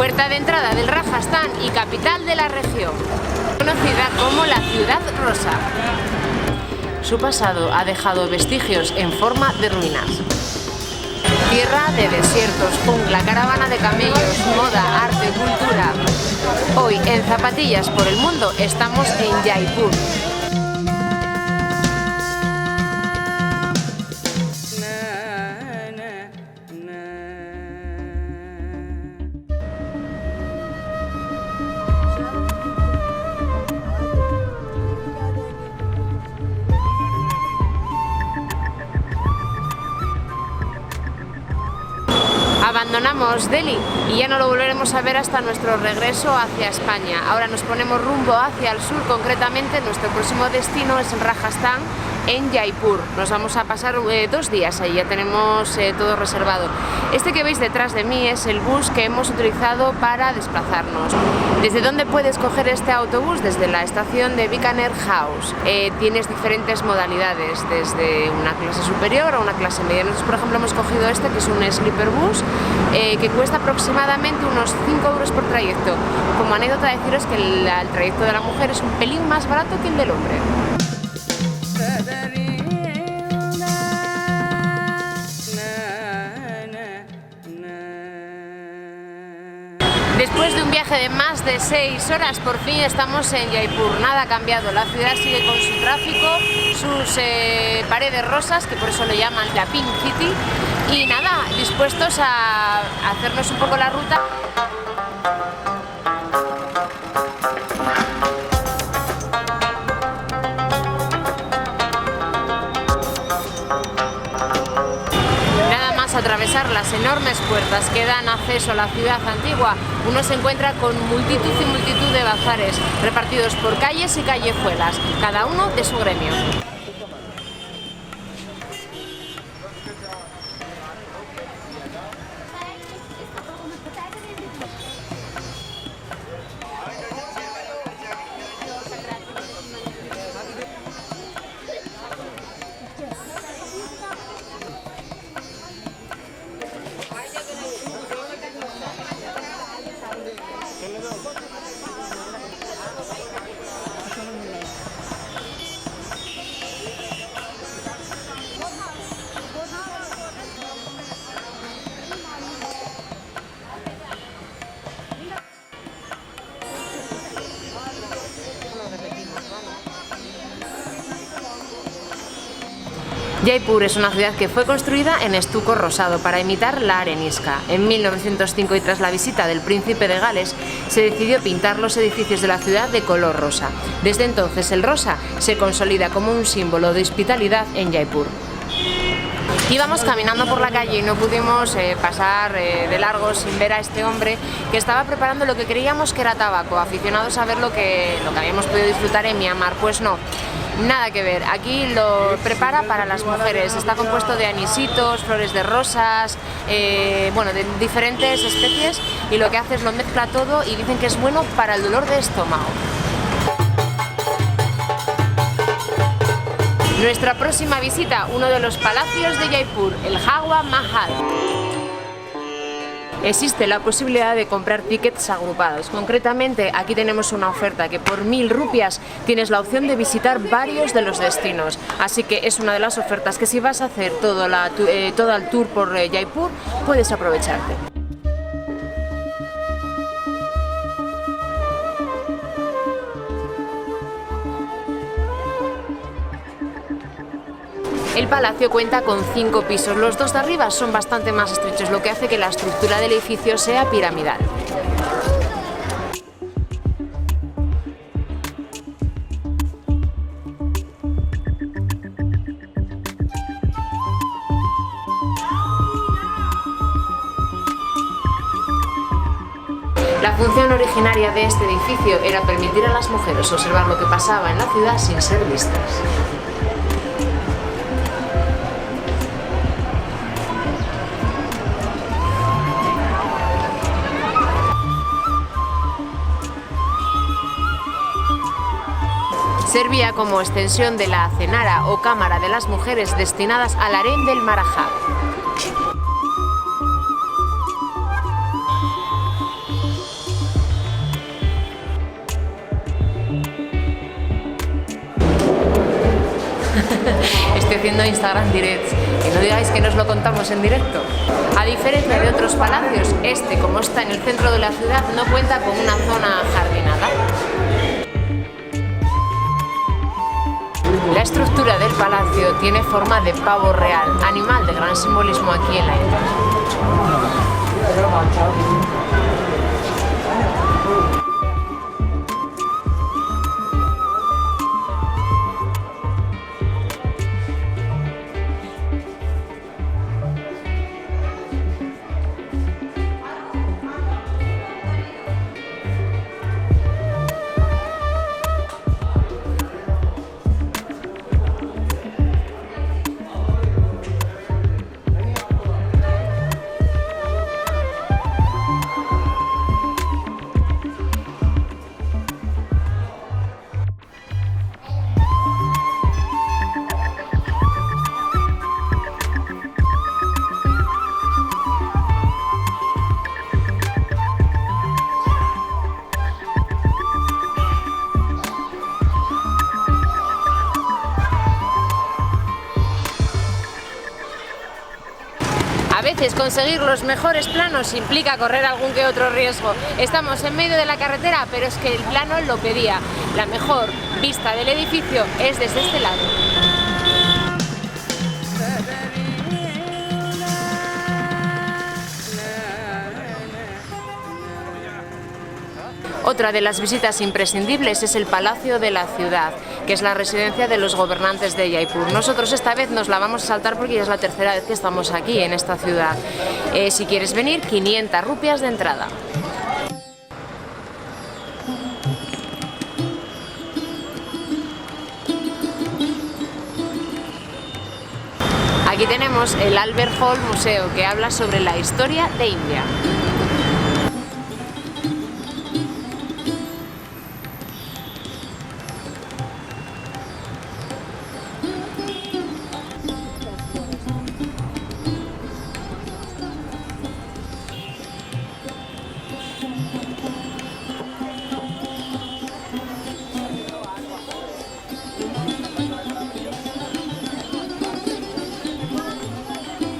puerta de entrada del Rajastán y capital de la región, conocida como la Ciudad Rosa. Su pasado ha dejado vestigios en forma de ruinas. Tierra de desiertos, jungla, caravana de camellos, moda, arte, cultura. Hoy en Zapatillas por el Mundo estamos en Jaipur. Abandonamos Delhi y ya no lo volveremos a ver hasta nuestro regreso hacia España. Ahora nos ponemos rumbo hacia el sur, concretamente nuestro próximo destino es el Rajastán, en Jaipur. Nos vamos a pasar 2 días ahí, ya tenemos todo reservado. Este que veis detrás de mí es el bus que hemos utilizado para desplazarnos. ¿Desde dónde puedes coger este autobús? Desde la estación de Bikaner House. Tienes diferentes modalidades, desde una clase superior a una clase media. Nosotros, por ejemplo, hemos cogido este, que es un sleeper bus, que cuesta aproximadamente unos 5 euros por trayecto. Como anécdota, deciros que el trayecto de la mujer es un pelín más barato que el del hombre. Después de un viaje de más de 6 horas, por fin estamos en Jaipur. Nada ha cambiado, la ciudad sigue con su tráfico, sus paredes rosas, que por eso le llaman la Pink City, y nada, dispuestos a hacernos un poco la ruta. Atravesar las enormes puertas que dan acceso a la ciudad antigua, uno se encuentra con multitud y multitud de bazares repartidos por calles y callejuelas, cada uno de su gremio. Jaipur es una ciudad que fue construida en estuco rosado para imitar la arenisca. En 1905, y tras la visita del príncipe de Gales, se decidió pintar los edificios de la ciudad de color rosa. Desde entonces el rosa se consolida como un símbolo de hospitalidad en Jaipur. Íbamos caminando por la calle y no pudimos pasar de largo sin ver a este hombre que estaba preparando lo que creíamos que era tabaco, aficionados a ver lo que habíamos podido disfrutar en Myanmar. Pues no, nada que ver. Aquí lo prepara para las mujeres. Está compuesto de anisitos, flores de rosas, bueno, de diferentes especies, y lo que hace es lo mezcla todo y dicen que es bueno para el dolor de estómago. Nuestra próxima visita, uno de los palacios de Jaipur, el Java Mahal. Existe la posibilidad de comprar tickets agrupados. Concretamente, aquí tenemos una oferta que por 1000 rupias tienes la opción de visitar varios de los destinos. Así que es una de las ofertas que si vas a hacer todo el tour por Jaipur, puedes aprovecharte. El palacio cuenta con 5 pisos, los 2 de arriba son bastante más estrechos, lo que hace que la estructura del edificio sea piramidal. La función originaria de este edificio era permitir a las mujeres observar lo que pasaba en la ciudad sin ser vistas. Servía como extensión de la cenara o cámara de las mujeres destinadas al harén del Maharaja. haciendo Instagram Directs. Y no digáis que nos lo contamos en directo. A diferencia de otros palacios, este, como está en el centro de la ciudad, no cuenta con una zona jardinada. La estructura del palacio tiene forma de pavo real, animal de gran simbolismo aquí en la India. A veces conseguir los mejores planos implica correr algún que otro riesgo. Estamos en medio de la carretera, pero es que el plano lo pedía. La mejor vista del edificio es desde este lado. Otra de las visitas imprescindibles es el Palacio de la Ciudad, que es la residencia de los gobernantes de Jaipur. Nosotros esta vez nos la vamos a saltar porque ya es la tercera vez que estamos aquí en esta ciudad. Si quieres venir, 500 rupias de entrada. Aquí tenemos el Albert Hall Museo, que habla sobre la historia de India.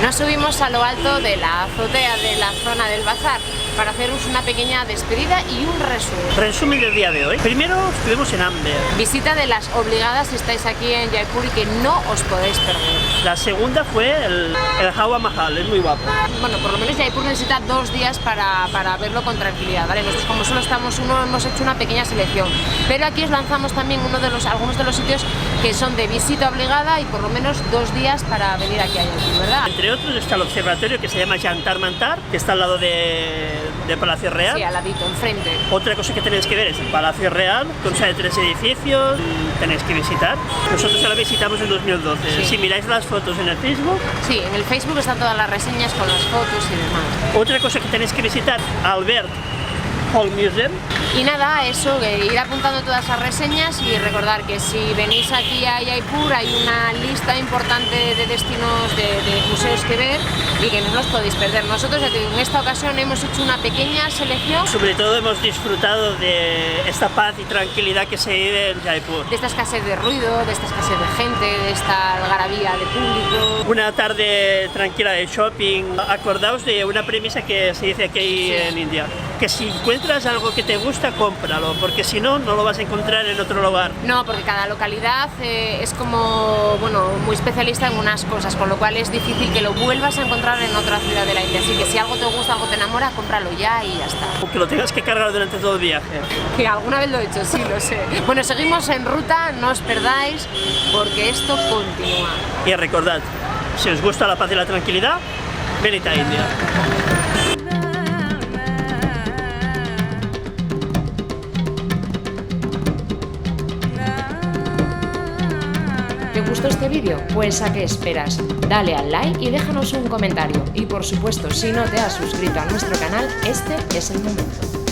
Nos subimos a lo alto de la azotea de la zona del bazar para haceros una pequeña despedida y un resumen. Resumen del día de hoy. Primero estuvimos en Amber. Visita de las obligadas si estáis aquí en Jaipur y que no os podéis perder. La segunda fue el Hawa Mahal, es muy guapo. Bueno, por lo menos Jaipur necesita 2 días para verlo con tranquilidad, ¿vale? Nosotros como solo estamos uno hemos hecho una pequeña selección. Pero aquí os lanzamos también algunos de los sitios que son de visita obligada y por lo menos 2 días para venir aquí a Jaipur, ¿verdad? Entre otros está el observatorio que se llama Jantar Mantar, que está al lado de Palacio Real. Sí, al ladito, enfrente. Otra cosa que tenéis que ver es el Palacio Real, consta de 3 edificios, tenéis que visitar. Nosotros ya lo visitamos en 2012. Sí. Si miráis las fotos en el Facebook. Sí, en el Facebook están todas las reseñas con las fotos y demás. Otra cosa que tenéis que visitar, Albert Hall Museum. Y nada, eso, ir apuntando todas esas reseñas y recordar que si venís aquí a Jaipur hay una lista importante de destinos, de museos que ver y que no os podéis perder. Nosotros, ya te digo, en esta ocasión hemos hecho una pequeña selección. Sobre todo hemos disfrutado de esta paz y tranquilidad que se vive en Jaipur. De esta escasez de ruido, de esta escasez de gente, de esta algarabía de público. Una tarde tranquila de shopping. Acordaos de una premisa que se dice aquí Sí. en India, que si encuentras algo que te gusta, cómpralo, porque si no, no lo vas a encontrar en otro lugar. No, porque cada localidad es como, bueno, muy especialista en unas cosas, con lo cual es difícil que lo vuelvas a encontrar en otra ciudad de la India. Así que si algo te gusta, algo te enamora, cómpralo ya y ya está. O que lo tengas que cargar durante todo el viaje. Que alguna vez lo he hecho, sí, lo sé. Bueno, seguimos en ruta, no os perdáis, porque esto continúa. Y recordad, si os gusta la paz y la tranquilidad, venid a India. ¿Te gustó este vídeo? Pues ¿a qué esperas? Dale al like y déjanos un comentario. Y por supuesto, si no te has suscrito a nuestro canal, este es el momento.